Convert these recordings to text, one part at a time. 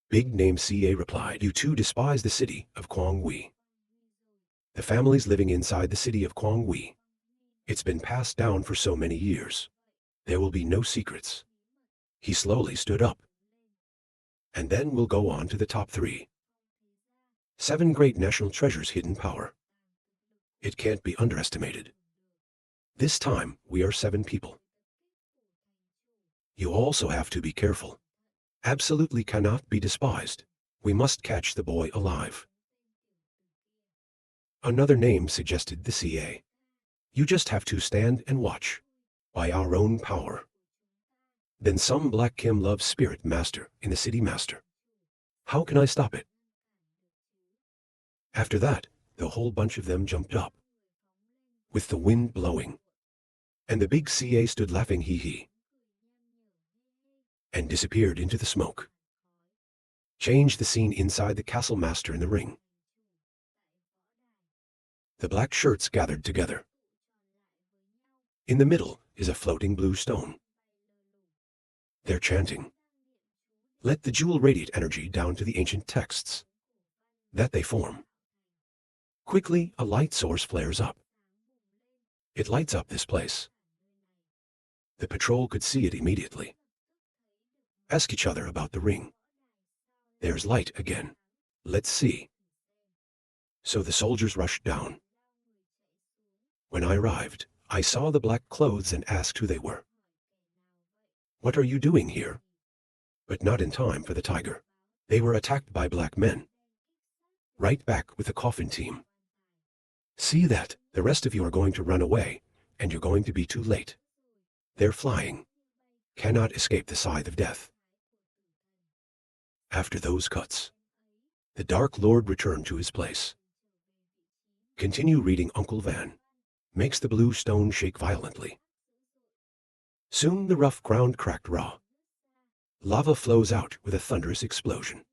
Big name CA replied, "You too despise the city of Kwangwi. The families living inside the city of Kwangwi. It's been passed down for so many years. There will be no secrets." He slowly stood up. And then we'll go on to the top 3. 7 great national treasures, hidden power. It can't be underestimated. This time, we are 7 people. You also have to be careful. Absolutely cannot be despised. We must catch the boy alive. Another name suggested the CA. You just have to stand and watch. By our own power. Then some Black Kim loves spirit master in the city master. How can I stop it? After that, the whole bunch of them jumped up. With the wind blowing. And the big CA stood laughing hee-hee. And disappeared into the smoke. Changed the scene inside the castle master in the ring. The black shirts gathered together. In the middle is a floating blue stone. They're chanting. Let the jewel radiate energy down to the ancient texts. That they form. Quickly, a light source flares up. It lights up this place. The patrol could see it immediately. Ask each other about the ring. There's light again. Let's see. So the soldiers rushed down. When I arrived, I saw the black clothes and asked who they were. What are you doing here? But not in time for the tiger. They were attacked by black men. Right back with the coffin team. See that, the rest of you are going to run away, and you're going to be too late. They're flying. Cannot escape the scythe of death. After those cuts, the Dark Lord returned to his place. Continue reading. Uncle Van makes the blue stone shake violently. Soon the rough ground cracked raw. Lava flows out with a thunderous explosion.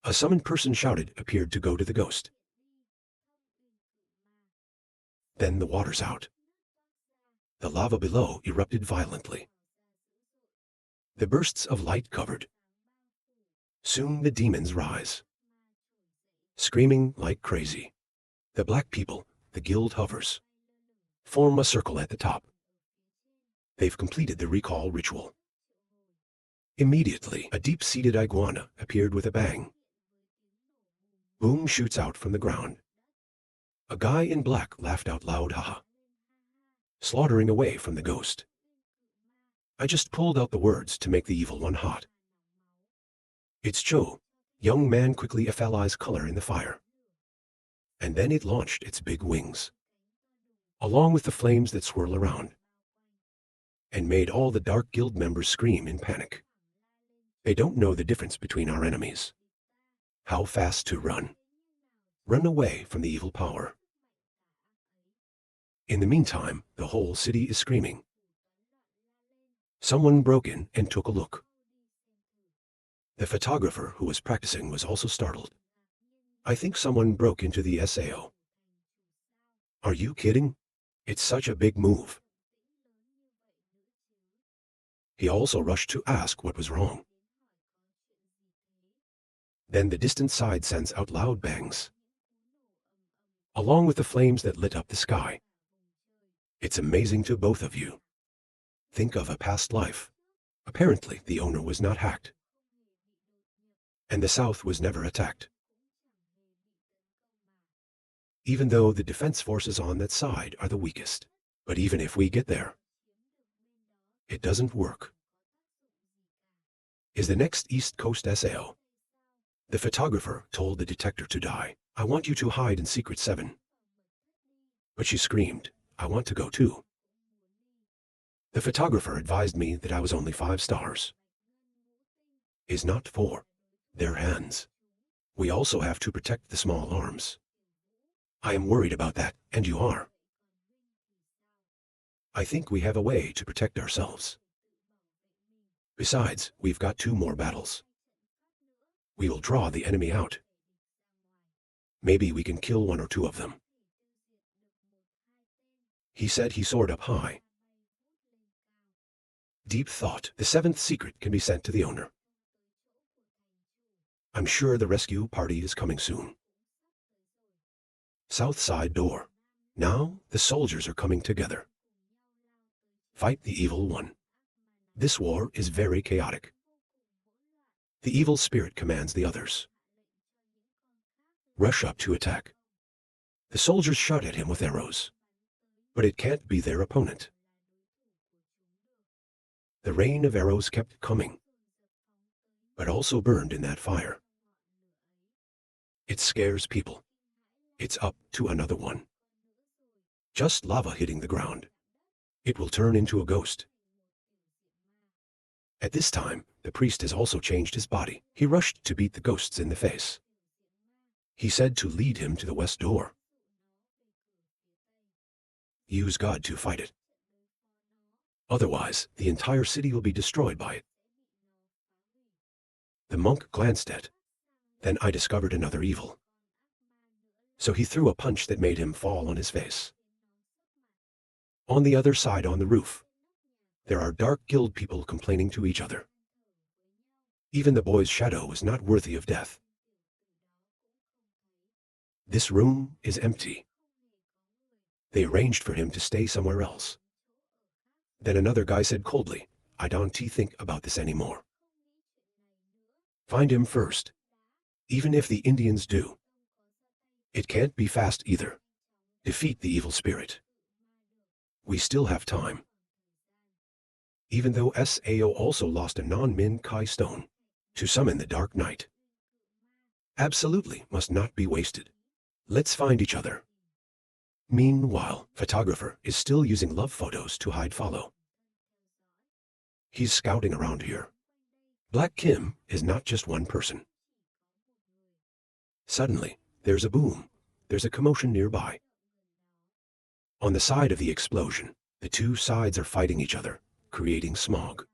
A summoned person shouted, appeared to go to the ghost. Then the water's out. The lava below erupted violently. The bursts of light covered. Soon the demons rise. Screaming like crazy. The black people, the guild hovers. Form a circle at the top. They've completed the recall ritual. Immediately, a deep-seated iguana appeared with a bang. Boom shoots out from the ground. A guy in black laughed out loud, haha. Slaughtering away from the ghost. I just pulled out the words to make the evil one hot. It's Joe. Young man quickly ephalize color in the fire. And then it launched its big wings. Along with the flames that swirl around. And made all the Dark Guild members scream in panic. They don't know the difference between our enemies. How fast to run. Run away from the evil power. In the meantime, the whole city is screaming. Someone broke in and took a look. The photographer who was practicing was also startled. I think someone broke into the SAO. Are you kidding? It's such a big move. He also rushed to ask what was wrong. Then the distant side sends out loud bangs. Along with the flames that lit up the sky. It's amazing to both of you. Think of a past life. Apparently, the owner was not hacked. And the South was never attacked. Even though the defense forces on that side are the weakest. But even if we get there, it doesn't work. Is the next East Coast SAO. The photographer told the detector to die. I want you to hide in Secret 7. But she screamed, I want to go too. The photographer advised me that I was only 5 stars. Is not 4. Their hands. We also have to protect the small arms. I am worried about that, and you are. I think we have a way to protect ourselves. Besides, we've got 2 more battles. We will draw the enemy out. Maybe we can kill 1 or 2 of them. He said he soared up high. Deep thought, the 7th secret can be sent to the owner. I'm sure the rescue party is coming soon. South side door. Now the soldiers are coming together. Fight the evil one. This war is very chaotic. The evil spirit commands the others. Rush up to attack. The soldiers shot at him with arrows. But it can't be their opponent. The rain of arrows kept coming, but also burned in that fire. It scares people. It's up to another one. Just lava hitting the ground. It will turn into a ghost. At this time, the priest has also changed his body. He rushed to beat the ghosts in the face. He said to lead him to the west door. Use God to fight it. Otherwise, the entire city will be destroyed by it. The monk glanced at. Then I discovered another evil. So he threw a punch that made him fall on his face. On the other side on the roof, there are dark guild people complaining to each other. Even the boy's shadow was not worthy of death. This room is empty. They arranged for him to stay somewhere else. Then another guy said coldly, I don't think about this anymore. Find him first, even if the Indians do. It can't be fast either. Defeat the evil spirit. We still have time. Even though Sao also lost a non-Min Kai stone to summon the Dark Knight. Absolutely must not be wasted. Let's find each other. Meanwhile, photographer is still using love photos to hide follow. He's scouting around here. Black Kim is not just one person. Suddenly, there's a boom. There's a commotion nearby. On the side of the explosion, the two sides are fighting each other, creating smog.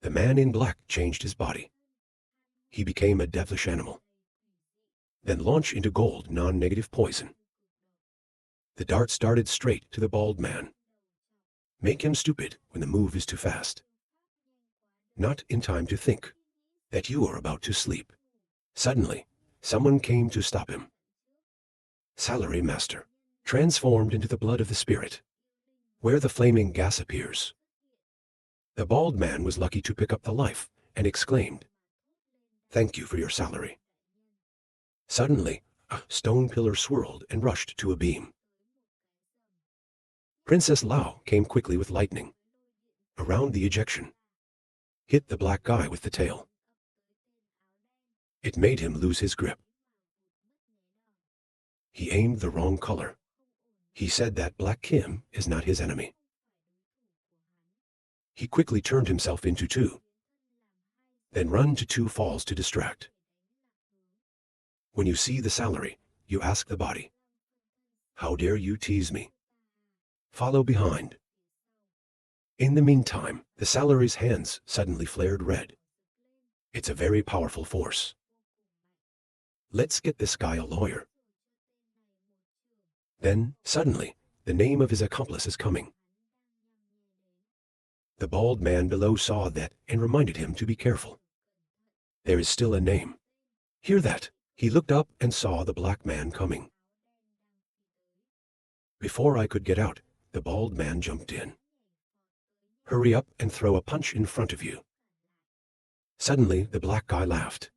The man in black changed his body. He became a devilish animal. Then launched into gold non-negative poison. The dart darted straight to the bald man. Make him stupid when the move is too fast. Not in time to think that you are about to sleep. Suddenly, someone came to stop him. Salary Master, transformed into the blood of the spirit, where the flaming gas appears. The bald man was lucky to pick up the life and exclaimed, "Thank you for your salary." Suddenly, a stone pillar swirled and rushed to a beam. Princess Lao came quickly with lightning. Around the ejection. Hit the black guy with the tail. It made him lose his grip. He aimed the wrong color. He said that Black Kim is not his enemy. He quickly turned himself into two. Then run to two falls to distract. When you see the salary, you ask the body, "How dare you tease me?" Follow behind. In the meantime, the salary's hands suddenly flared red. It's a very powerful force. Let's get this guy a lawyer. Then, suddenly, the name of his accomplice is coming. The bald man below saw that and reminded him to be careful. There is still a name. Hear that? He looked up and saw the black man coming. Before I could get out, the bald man jumped in. Hurry up and throw a punch in front of you. Suddenly, the black guy laughed.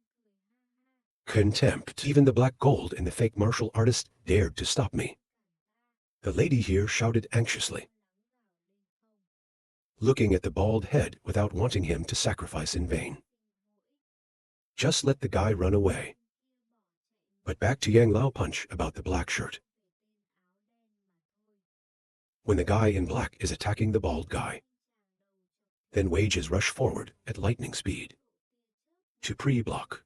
Contempt. Even the black gold and the fake martial artist dared to stop me. The lady here shouted anxiously, looking at the bald head without wanting him to sacrifice in vain. Just let the guy run away. But back to Yang Lao punch about the black shirt. When the guy in black is attacking the bald guy, then wages rush forward at lightning speed to pre-block.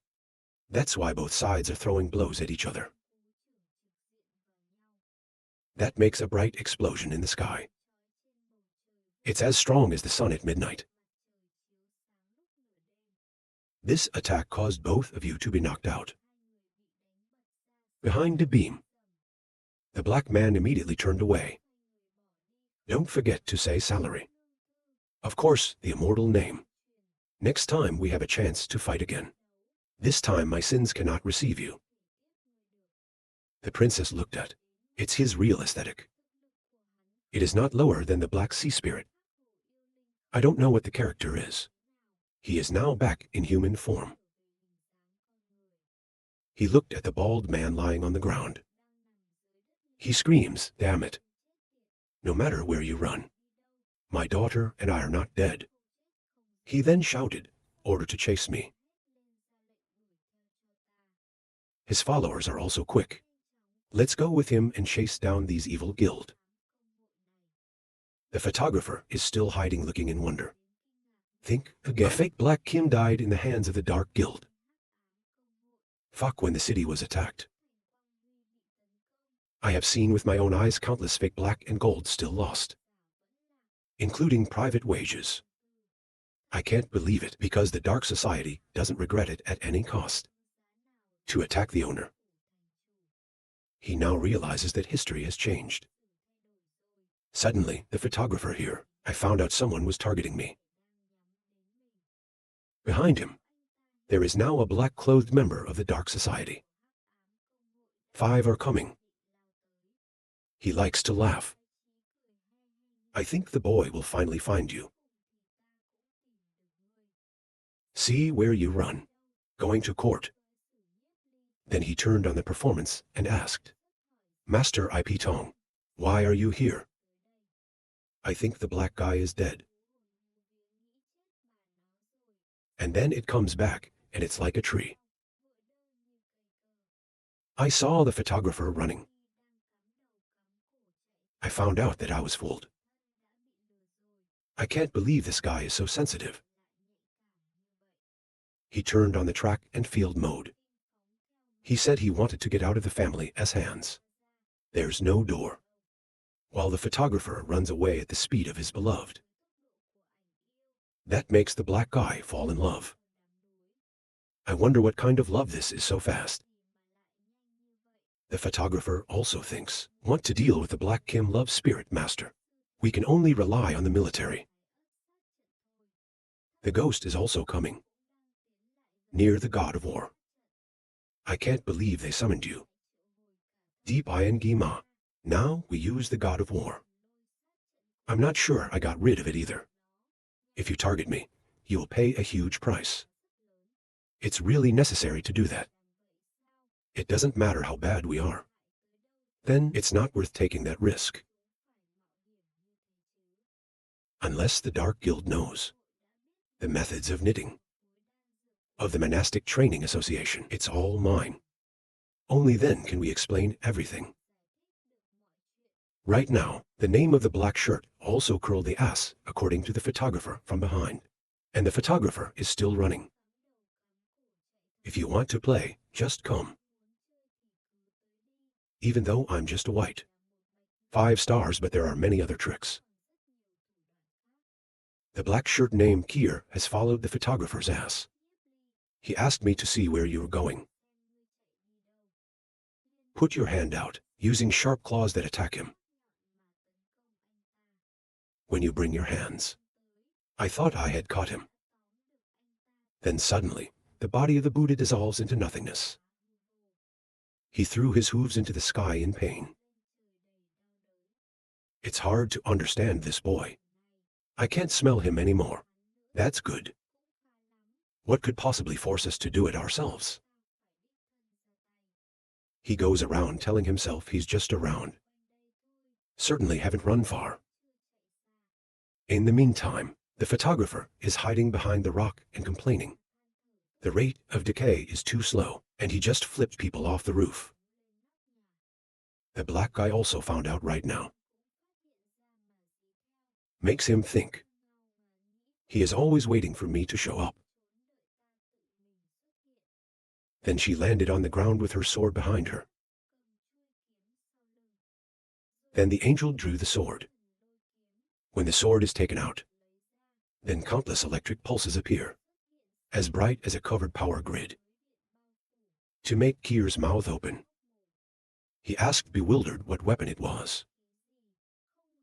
That's why both sides are throwing blows at each other. That makes a bright explosion in the sky. It's as strong as the sun at midnight. This attack caused both of you to be knocked out. Behind the beam, the black man immediately turned away. Don't forget to say salary. Of course, the immortal name. Next time we have a chance to fight again. This time my sins cannot receive you. The princess looked at. It's his real aesthetic. It is not lower than the Black Sea Spirit. I don't know what the character is. He is now back in human form. He looked at the bald man lying on the ground. He screams, damn it. No matter where you run, my daughter and I are not dead. He then shouted, order to chase me. His followers are also quick. Let's go with him and chase down these evil guild. The photographer is still hiding, looking in wonder. Think again. A fake Black Kim died in the hands of the Dark Guild. Fuck, when the city was attacked. I have seen with my own eyes countless fake black and gold still lost, including private wages. I can't believe it because the Dark Society doesn't regret it at any cost to attack the owner. He now realizes that history has changed. Suddenly, the photographer here, I found out someone was targeting me. Behind him, there is now a black-clothed member of the Dark Society. 5 are coming. He likes to laugh. I think the boy will finally find you. See where you run. Going to court. Then he turned on the performance and asked, Master IP Tong, why are you here? I think the black guy is dead. And then it comes back, and it's like a tree. I saw the photographer running. I found out that I was fooled. I can't believe this guy is so sensitive. He turned on the track and field mode. He said he wanted to get out of the family as hands. There's no door. While the photographer runs away at the speed of his beloved. That makes the black guy fall in love. I wonder what kind of love this is so fast. The photographer also thinks, want to deal with the Black Kim love spirit master. We can only rely on the military. The ghost is also coming. Near the god of war. I can't believe they summoned you. Deep Iron Gima. Now we use the god of war. I'm not sure I got rid of it either. If you target me, you will pay a huge price. It's really necessary to do that. It doesn't matter how bad we are. Then it's not worth taking that risk. Unless the Dark Guild knows the methods of knitting, of the Monastic Training Association, it's all mine. Only then can we explain everything. Right now, the name of the black shirt also curled the ass, according to the photographer from behind. And the photographer is still running. If you want to play, just come. Even though I'm just a white. 5 stars, but there are many other tricks. The black shirt named Kier has followed the photographer's ass. He asked me to see where you were going. Put your hand out, using sharp claws that attack him. When you bring your hands. I thought I had caught him. Then suddenly, the body of the Buddha dissolves into nothingness. He threw his hooves into the sky in pain. It's hard to understand this boy. I can't smell him anymore. That's good. What could possibly force us to do it ourselves? He goes around telling himself he's just around. Certainly haven't run far. In the meantime, the photographer is hiding behind the rock and complaining. The rate of decay is too slow, and he just flipped people off the roof. The black guy also found out right now. Makes him think. He is always waiting for me to show up. Then she landed on the ground with her sword behind her. Then the angel drew the sword. When the sword is taken out, then countless electric pulses appear, as bright as a covered power grid. To make Kier's mouth open, he asked bewildered what weapon it was.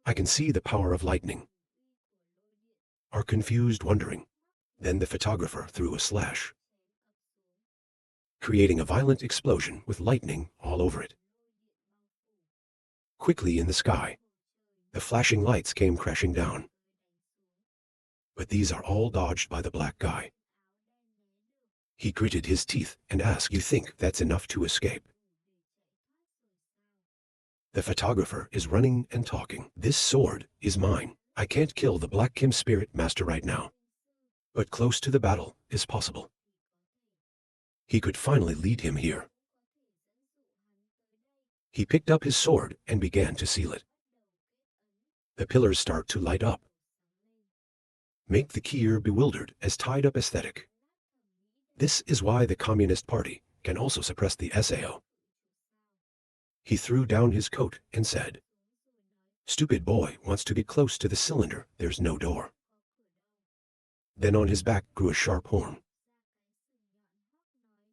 I can see the power of lightning. Are confused, wondering, Then the photographer threw a slash, creating a violent explosion with lightning all over it. Quickly in the sky, the flashing lights came crashing down. But these are all dodged by the black guy. He gritted his teeth and asked, "You think that's enough to escape?" The photographer is running and talking. "This sword is mine. I can't kill the Black Kim spirit master right now. But close to the battle is possible. He could finally lead him here." He picked up his sword and began to seal it. The pillars start to light up. Make the Kier bewildered as tied-up aesthetic. This is why the Communist Party can also suppress the SAO. He threw down his coat and said, "Stupid boy wants to get close to the cylinder, there's no door." Then on his back grew a sharp horn.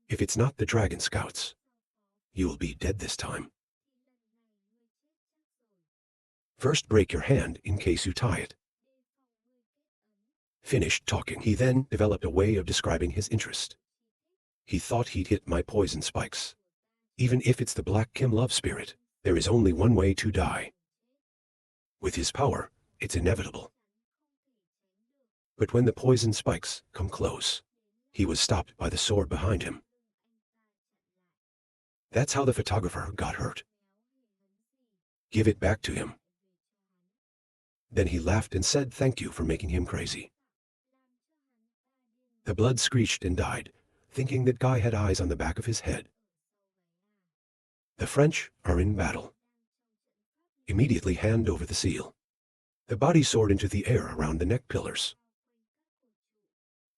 "If it's not the Dragon Scouts, you will be dead this time. First break your hand in case you tie it." Finished talking, he then developed a way of describing his interest. He thought he'd hit my poison spikes. Even if it's the Black Kim love spirit, there is only one way to die. With his power, it's inevitable. But when the poison spikes come close, he was stopped by the sword behind him. That's how the photographer got hurt. Give it back to him. Then he laughed and said thank you for making him crazy. The blood screeched and died, thinking that guy had eyes on the back of his head. The French are in battle. Immediately hand over the seal. The body soared into the air around the neck pillars.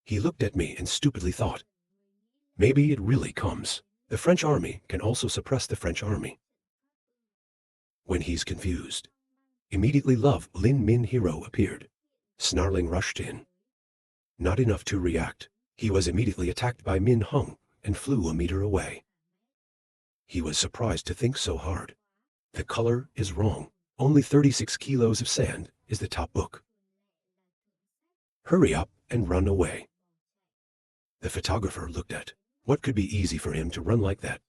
He looked at me and stupidly thought, maybe it really comes. The French army can also suppress the French army. When he's confused. Immediately Love Lin Min hero appeared. Snarling rushed in. Not enough to react. He was immediately attacked by Min Hung and flew a meter away. He was surprised to think so hard. The color is wrong. Only 36 kilos of sand is the top book. Hurry up and run away. The photographer looked at. What could be easy for him to run like that?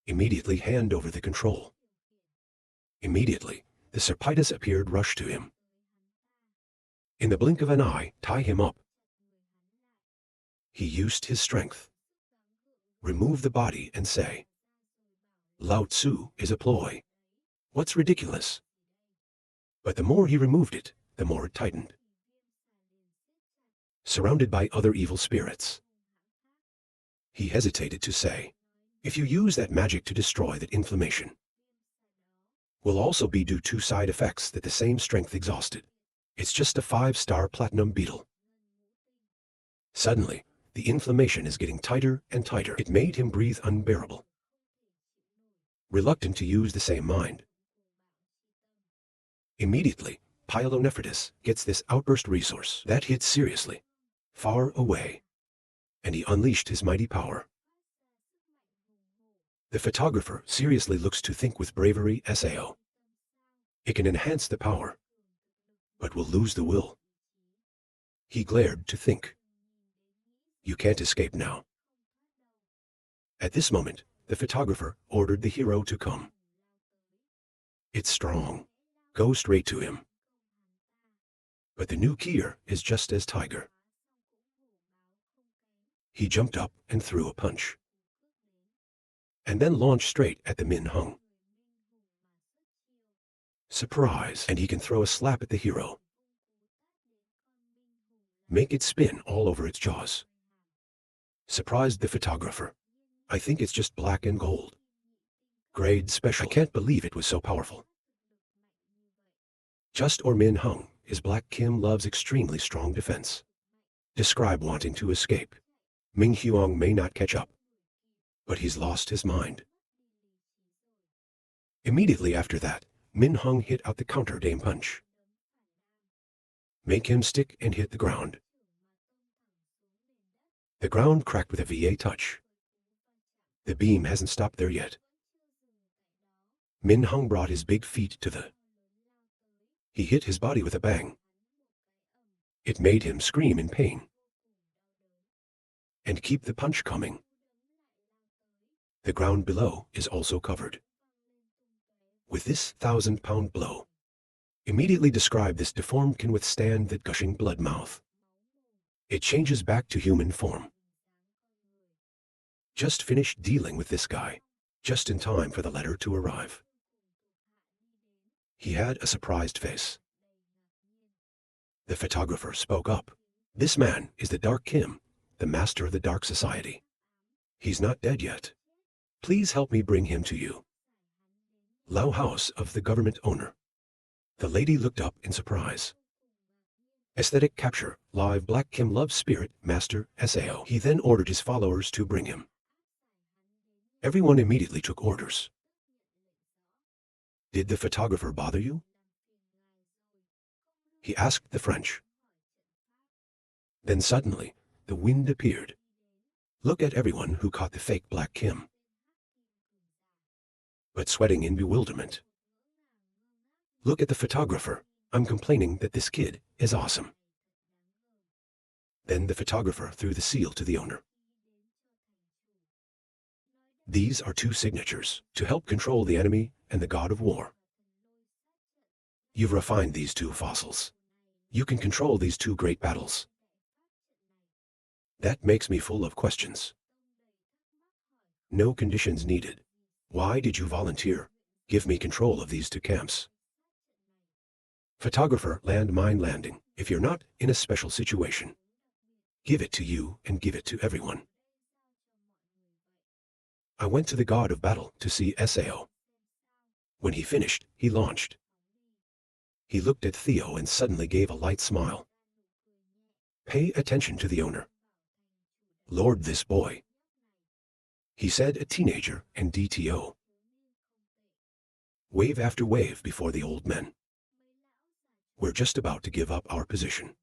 Immediately hand over the control. Immediately, the Serpitus appeared rushed to him. In the blink of an eye, tie him up. He used his strength. Remove the body and say, Lao Tzu is a ploy. What's ridiculous? But the more he removed it, the more it tightened. Surrounded by other evil spirits. He hesitated to say, if you use that magic to destroy that inflammation, will also be due to side effects that the same strength exhausted. It's just a 5-star platinum beetle. Suddenly, the inflammation is getting tighter and tighter. It made him breathe unbearable. Reluctant to use the same mind. Immediately, Pyelonephritis gets this outburst resource that hits seriously, far away, and he unleashed his mighty power. The photographer seriously looks to think with bravery SAO. It can enhance the power, but will lose the will. He glared to think. You can't escape now. At this moment, the photographer ordered the hero to come. It's strong. Go straight to him. But the new Kier is just as tiger. He jumped up and threw a punch. And then launched straight at the Min Hung. Surprise, and he can throw a slap at the hero. Make it spin all over its jaws. Surprised the photographer. I think it's just black and gold. Grade special. I can't believe it was so powerful. Just or Min Hung is Black Kim Love's extremely strong defense. Describe wanting to escape. Ming Huang may not catch up, but he's lost his mind. Immediately after that, Min Hung hit out the counter dame punch. Make him stick and hit the ground. The ground cracked with a VA touch. The beam hasn't stopped there yet. Min Hung brought his big feet to the... He hit his body with a bang. It made him scream in pain and keep the punch coming. The ground below is also covered with this 1,000-pound blow. Immediately describe this deformed can withstand that gushing blood mouth. It changes back to human form. Just finished dealing with this guy, just in time for the letter to arrive. He had a surprised face. The photographer spoke up. This man is the Dark Kim, the master of the Dark Society. He's not dead yet. Please help me bring him to you. Lao house of the government owner. The lady looked up in surprise. Aesthetic capture, live Black Kim love spirit, master, SAO. He then ordered his followers to bring him. Everyone immediately took orders. Did the photographer bother you? He asked the French. Then suddenly, the wind appeared. Look at everyone who caught the fake Black Kim, but sweating in bewilderment. Look at the photographer. I'm complaining that this kid is awesome. Then the photographer threw the seal to the owner. These are 2 signatures to help control the enemy and the god of war. You've refined these 2 fossils. You can control these 2 great battles. That makes me full of questions. No conditions needed. Why did you volunteer? Give me control of these 2 camps. Photographer, landmine landing. If you're not in a special situation, give it to you and give it to everyone. I went to the god of battle to see SAO. When he finished, he launched. He looked at Theo and suddenly gave a light smile. Pay attention to the owner. Lord this boy. He said a teenager and DTO. Wave after wave before the old men. We're just about to give up our position.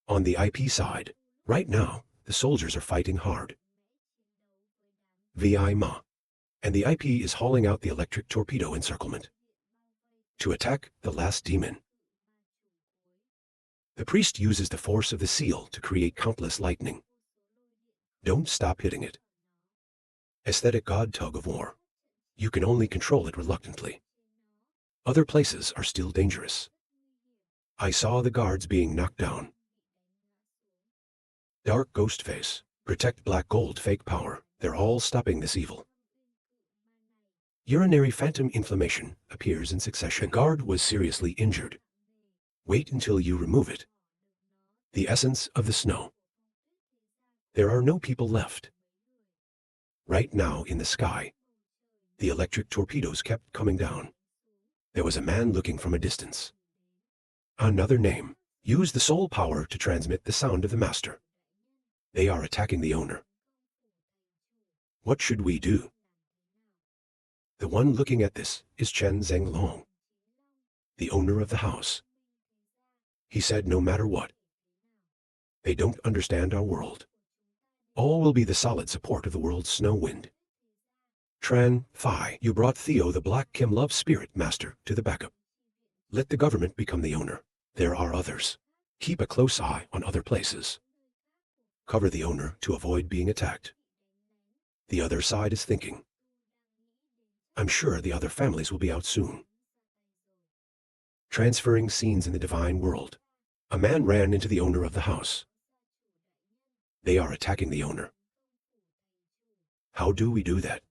On the IP side, right now, the soldiers are fighting hard. VI Ma. And the IP is hauling out the electric torpedo encirclement to attack the last demon. The priest uses the force of the seal to create countless lightning. Don't stop hitting it. Aesthetic god tug of war. You can only control it reluctantly. Other places are still dangerous. I saw the guards being knocked down. Dark ghost face. Protect black gold fake power. They're all stopping this evil. Urinary phantom inflammation appears in succession. The guard was seriously injured. Wait until you remove it. The essence of the snow. There are no people left. Right now in the sky, the electric torpedoes kept coming down. There was a man looking from a distance. Another name. Use the soul power to transmit the sound of the master. They are attacking the owner. What should we do? The one looking at this is Chen Zhenglong, the owner of the house. He said no matter what, they don't understand our world. All will be the solid support of the world's snow wind. Tran, Phi, you brought Theo the Black Kim Love Spirit Master to the backup. Let the government become the owner. There are others. Keep a close eye on other places. Cover the owner to avoid being attacked. The other side is thinking. I'm sure the other families will be out soon. Transferring scenes in the divine world. A man ran into the owner of the house. They are attacking the owner. How do we do that?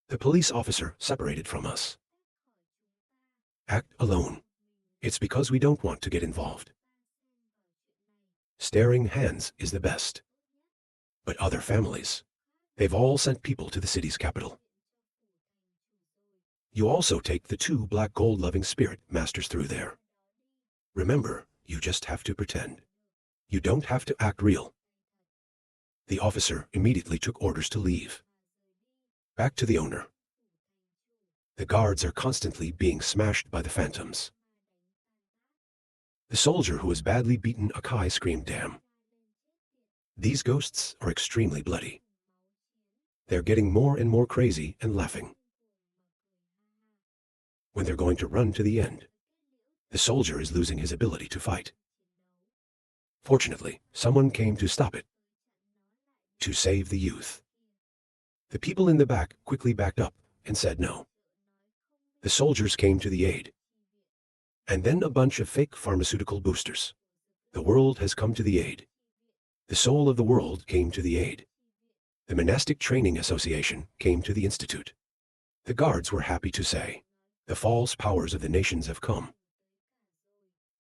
The police officer separated from us. Act alone. It's because we don't want to get involved. Staring hands is the best. But other families, they've all sent people to the city's capital. You also take the 2 black gold-loving spirit masters through there. Remember, you just have to pretend. You don't have to act real. The officer immediately took orders to leave. Back to the owner. The guards are constantly being smashed by the phantoms. The soldier who was badly beaten Akai screamed, "Damn." These ghosts are extremely bloody. They're getting more and more crazy and laughing. When they're going to run to the end. The soldier is losing his ability to fight. Fortunately, someone came to stop it. To save the youth. The people in the back quickly backed up and said no. The soldiers came to the aid. And then a bunch of fake pharmaceutical boosters. The world has come to the aid. The soul of the world came to the aid. The Monastic Training Association came to the institute. The guards were happy to say, the false powers of the nations have come.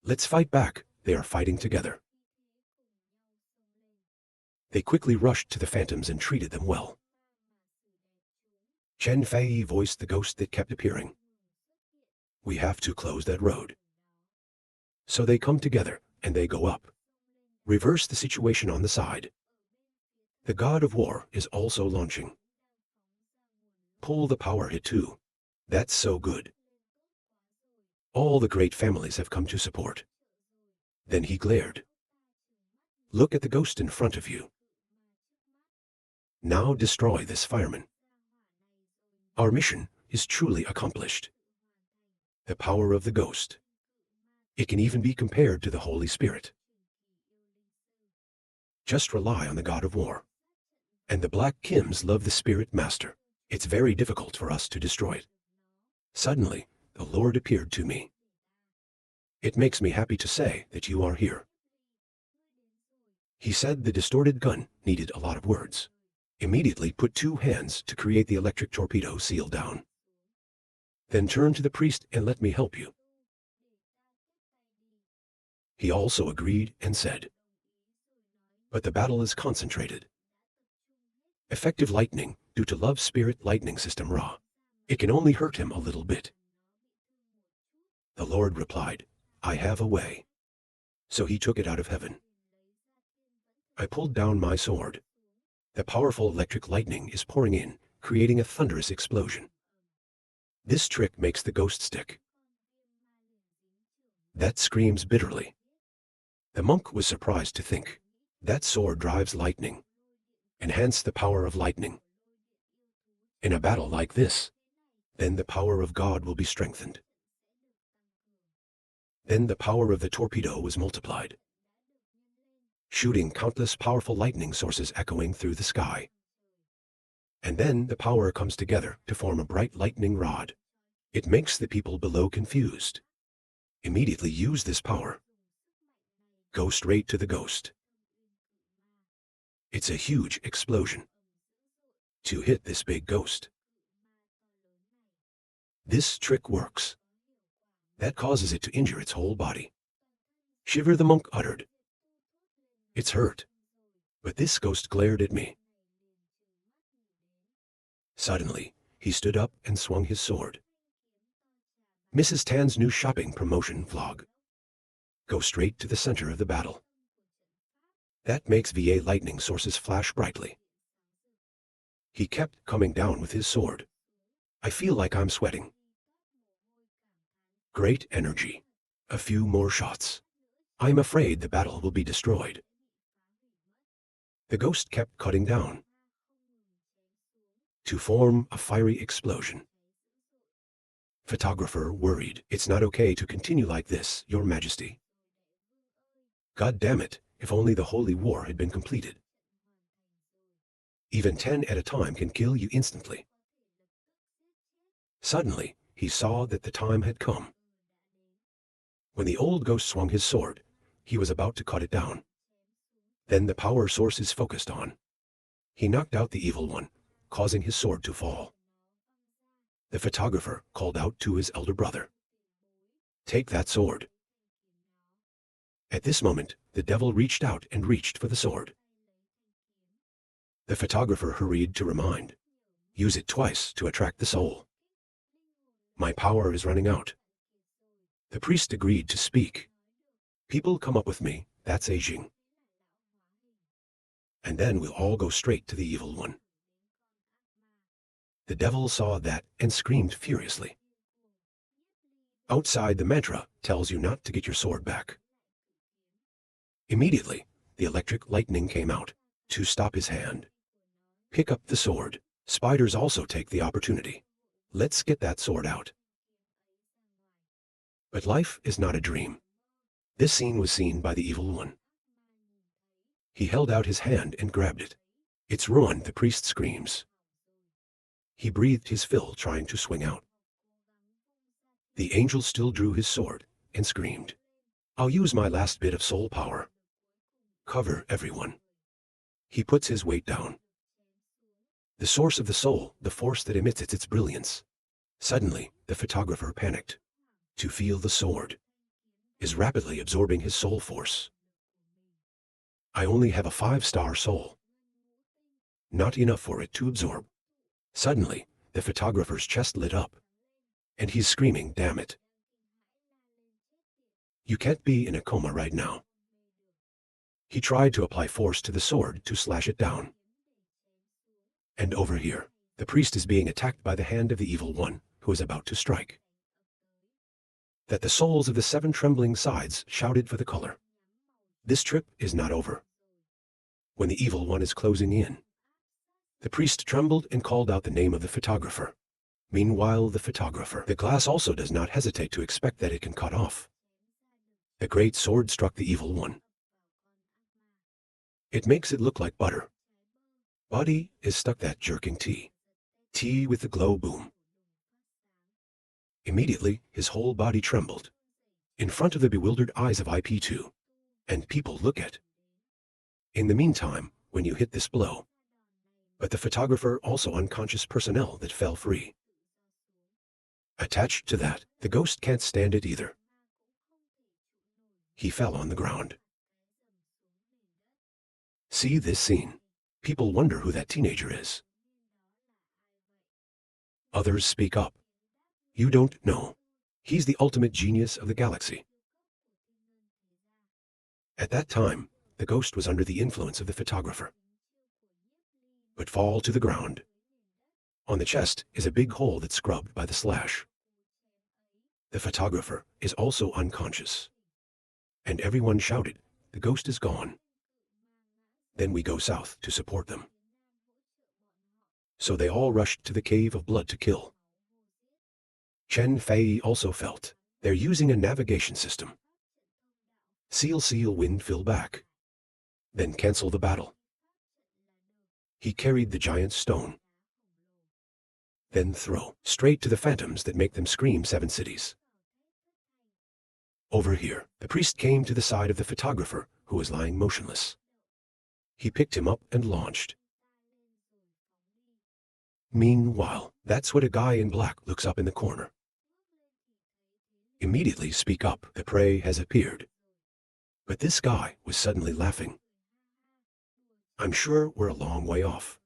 Let's fight back, they are fighting together. They quickly rushed to the phantoms and treated them well. Chen Fei voiced the ghost that kept appearing. We have to close that road. So they come together, and they go up. Reverse the situation on the side. The god of war is also launching. Pull the power hit too. That's so good. All the great families have come to support. Then he glared. Look at the ghost in front of you. Now destroy this fireman. Our mission is truly accomplished. The power of the ghost. It can even be compared to the Holy Spirit. Just rely on the god of war. And the Black Kims love the Spirit Master. It's very difficult for us to destroy it. Suddenly, the Lord appeared to me. It makes me happy to say that you are here. He said the distorted gun needed a lot of words. Immediately put 2 hands to create the electric torpedo seal down. Then turn to the priest and let me help you. He also agreed and said, but the battle is concentrated. Effective lightning due to Love Spirit Lightning System Ra. It can only hurt him a little bit. The Lord replied, I have a way. So he took it out of heaven. I pulled down my sword. The powerful electric lightning is pouring in, creating a thunderous explosion. This trick makes the ghost stick. That screams bitterly. The monk was surprised to think, that sword drives lightning. Enhance the power of lightning. In a battle like this, then the power of God will be strengthened. Then the power of the torpedo was multiplied, shooting countless powerful lightning sources echoing through the sky. And then the power comes together to form a bright lightning rod. It makes the people below confused. Immediately use this power. Go straight to the ghost. It's a huge explosion. To hit this big ghost. This trick works. That causes it to injure its whole body. Shiver the monk uttered. It's hurt. But this ghost glared at me. Suddenly, he stood up and swung his sword. Mrs. Tan's new shopping promotion vlog. Go straight to the center of the battle. That makes VA lightning sources flash brightly. He kept coming down with his sword. I feel like I'm sweating. Great energy. A few more shots. I'm afraid the battle will be destroyed. The ghost kept cutting down to form a fiery explosion. Photographer worried. It's not okay to continue like this, Your Majesty. God damn it, if only the holy war had been completed. Even 10 at a time can kill you instantly. Suddenly, he saw that the time had come. When the old ghost swung his sword, he was about to cut it down. Then the power source is focused on. He knocked out the evil one, causing his sword to fall. The photographer called out to his elder brother. Take that sword. At this moment, the devil reached out and reached for the sword. The photographer hurried to remind. Use it twice to attract the soul. My power is running out. The priest agreed to speak. People come up with me, that's aging. And then we'll all go straight to the evil one. The devil saw that and screamed furiously. Outside, the mantra tells you not to get your sword back. Immediately, the electric lightning came out to stop his hand. Pick up the sword. Spiders also take the opportunity. Let's get that sword out. But life is not a dream. This scene was seen by the evil one. He held out his hand and grabbed it. It's ruined, the priest screams. He breathed his fill, trying to swing out. The angel still drew his sword and screamed, I'll use my last bit of soul power. Cover everyone. He puts his weight down. The source of the soul, the force that emits its brilliance. Suddenly, the photographer panicked. To feel the sword is rapidly absorbing his soul force. I only have a 5-star soul. Not enough for it to absorb. Suddenly, the photographer's chest lit up, and he's screaming, damn it. You can't be in a coma right now. He tried to apply force to the sword to slash it down. And over here, the priest is being attacked by the hand of the evil one, who is about to strike. That the souls of the 7 trembling sides shouted for the color. This trip is not over. When the evil one is closing in, the priest trembled and called out the name of the photographer. Meanwhile, the glass also does not hesitate to expect that it can cut off. The great sword struck the evil one. It makes it look like butter. Body is stuck that jerking tea. Tea with the glow boom. Immediately, his whole body trembled. In front of the bewildered eyes of IP2. And people look at. In the meantime, when you hit this blow. But the photographer also unconscious personnel that fell free. Attached to that, the ghost can't stand it either. He fell on the ground. See this scene. People wonder who that teenager is. Others speak up. You don't know. He's the ultimate genius of the galaxy. At that time, the ghost was under the influence of the photographer. But fall to the ground. On the chest is a big hole that's scrubbed by the slash. The photographer is also unconscious. And everyone shouted, the ghost is gone. Then we go south to support them. So they all rushed to the cave of blood to kill. Chen Fei also felt. They're using a navigation system. Seal wind fill back. Then cancel the battle. He carried the giant stone. Then throw straight to the phantoms that make them scream 7 cities. Over here, the priest came to the side of the photographer, who was lying motionless. He picked him up and launched. Meanwhile, that's what a guy in black looks up in the corner. Immediately speak up, the prey has appeared. But this guy was suddenly laughing. I'm sure we're a long way off.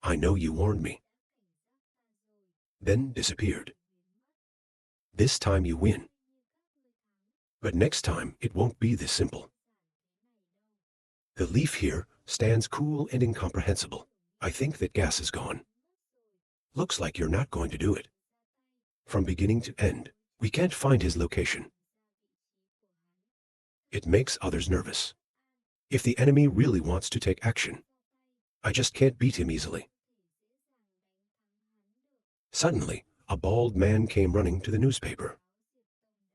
I know you warned me. Then disappeared. This time you win. But next time it won't be this simple. The leaf here stands cool and incomprehensible. I think that gas is gone. Looks like you're not going to do it. From beginning to end, we can't find his location. It makes others nervous. If the enemy really wants to take action, I just can't beat him easily. Suddenly, a bald man came running to the newspaper.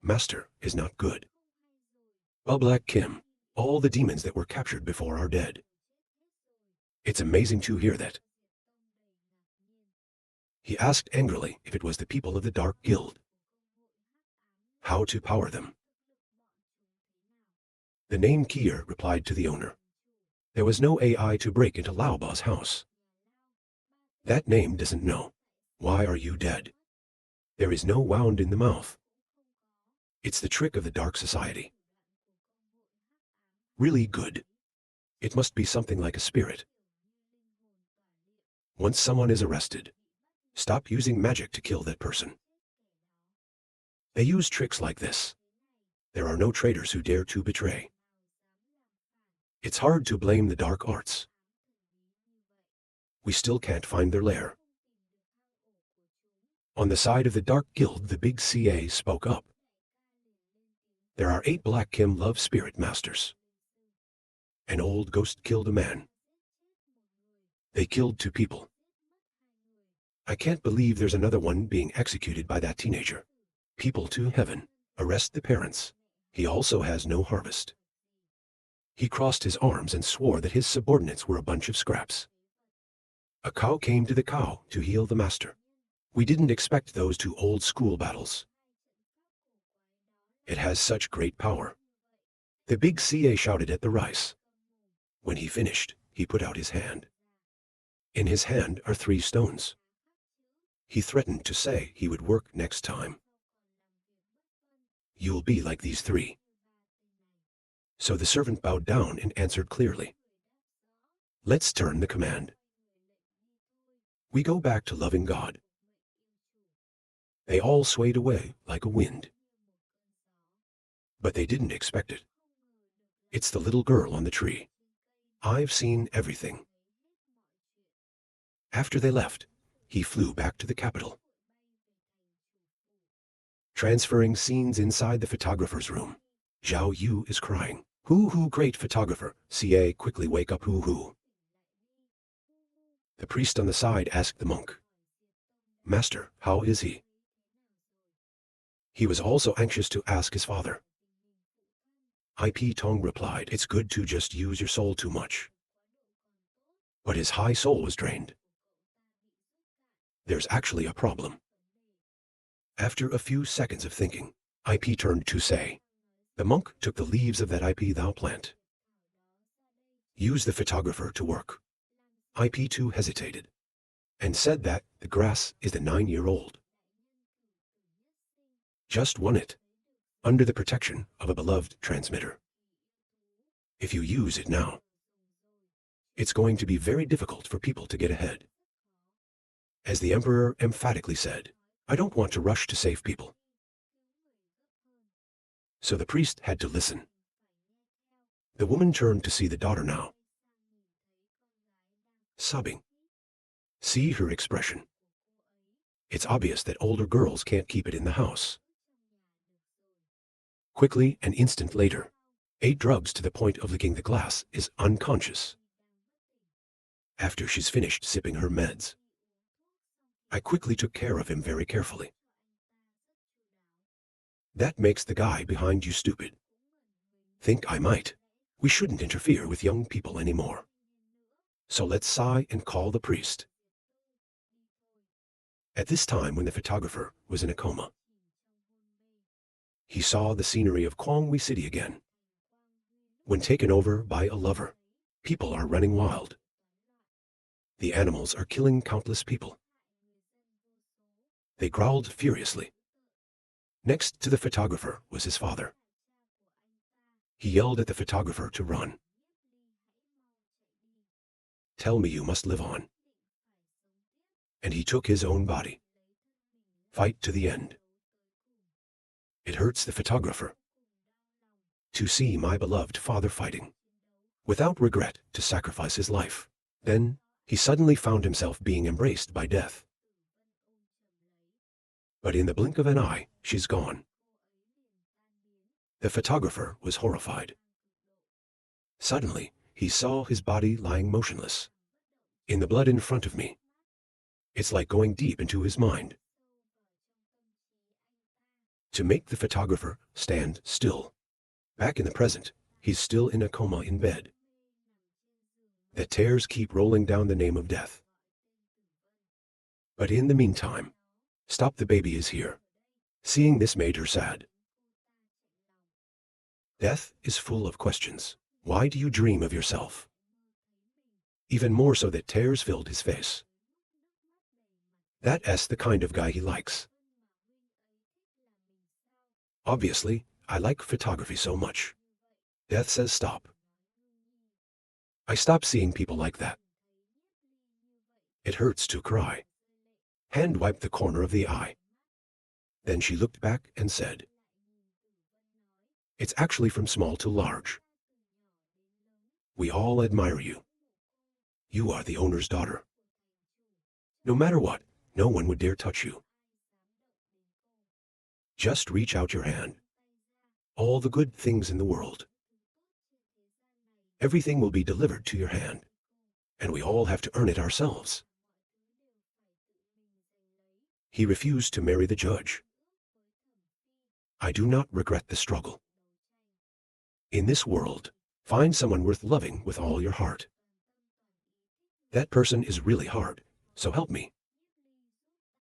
Master is not good. Black Kim, all the demons that were captured before are dead. It's amazing to hear that. He asked angrily if it was the people of the Dark Guild. How to power them. The name Kier replied to the owner. There was no AI to break into Laoba's house. That name doesn't know. Why are you dead? There is no wound in the mouth. It's the trick of the Dark Society. Really good. It must be something like a spirit. Once someone is arrested, stop using magic to kill that person. They use tricks like this. There are no traitors who dare to betray. It's hard to blame the dark arts. We still can't find their lair. On the side of the Dark Guild, the big CA spoke up. There are 8 Black Kim love spirit masters. An old ghost killed a man. They killed 2 people. I can't believe there's another one being executed by that teenager. People to heaven. Arrest the parents. He also has no harvest. He crossed his arms and swore that his subordinates were a bunch of scraps. A cow came to the cow to heal the master. We didn't expect those two old school battles. It has such great power. The big CA shouted at the rice. When he finished, he put out his hand. In his hand are 3 stones. He threatened to say he would work next time. You'll be like these 3. So the servant bowed down and answered clearly. Let's turn the command. We go back to loving God. They all swayed away like a wind. But they didn't expect it. It's the little girl on the tree. I've seen everything. After they left, he flew back to the capital. Transferring scenes inside the photographer's room. Zhao Yu is crying. Hoo, great photographer. CA, quickly wake up, hoo. The priest on the side asked the monk. Master, how is he? He was also anxious to ask his father. IP Tong replied, it's good to just use your soul too much. But his high soul was drained. There's actually a problem. After a few seconds of thinking, IP turned to say, the monk took the leaves of that IP thou plant. Use the photographer to work. IP2 hesitated, and said that the grass is the 9-year-old. Just won it, under the protection of a beloved transmitter. If you use it now, it's going to be very difficult for people to get ahead. As the emperor emphatically said, I don't want to rush to save people. So the priest had to listen. The woman turned to see the daughter now, sobbing. See her expression. It's obvious that older girls can't keep it in the house. Quickly, an instant later, 8 drugs to the point of licking the glass, is unconscious. After she's finished sipping her meds, I quickly took care of him very carefully. That makes the guy behind you stupid. Think I might. We shouldn't interfere with young people anymore. So let's sigh and call the priest. At this time, when the photographer was in a coma, he saw the scenery of Kwangwi City again. When taken over by a lover, people are running wild. The animals are killing countless people. They growled furiously. Next to the photographer was his father. He yelled at the photographer to run. Tell me you must live on. And he took his own body. Fight to the end. It hurts the photographer to see my beloved father fighting, without regret to sacrifice his life. Then he suddenly found himself being embraced by death. But in the blink of an eye, she's gone. The photographer was horrified. Suddenly, he saw his body lying motionless, in the blood in front of me. It's like going deep into his mind. To make the photographer stand still. Back in the present, he's still in a coma in bed. The tears keep rolling down the name of death. But in the meantime, Stop the Baby is here. Seeing this made her sad. Death is full of questions. Why do you dream of yourself? Even more so that tears filled his face. That's the kind of guy he likes. Obviously, I like photography so much. Death says stop. I stop seeing people like that. It hurts to cry. Hand wiped the corner of the eye. Then she looked back and said, it's actually from small to large. We all admire you. You are the owner's daughter. No matter what, no one would dare touch you. Just reach out your hand. All the good things in the world. Everything will be delivered to your hand, and we all have to earn it ourselves. He refused to marry the judge. I do not regret the struggle. In this world, find someone worth loving with all your heart. That person is really hard, so help me.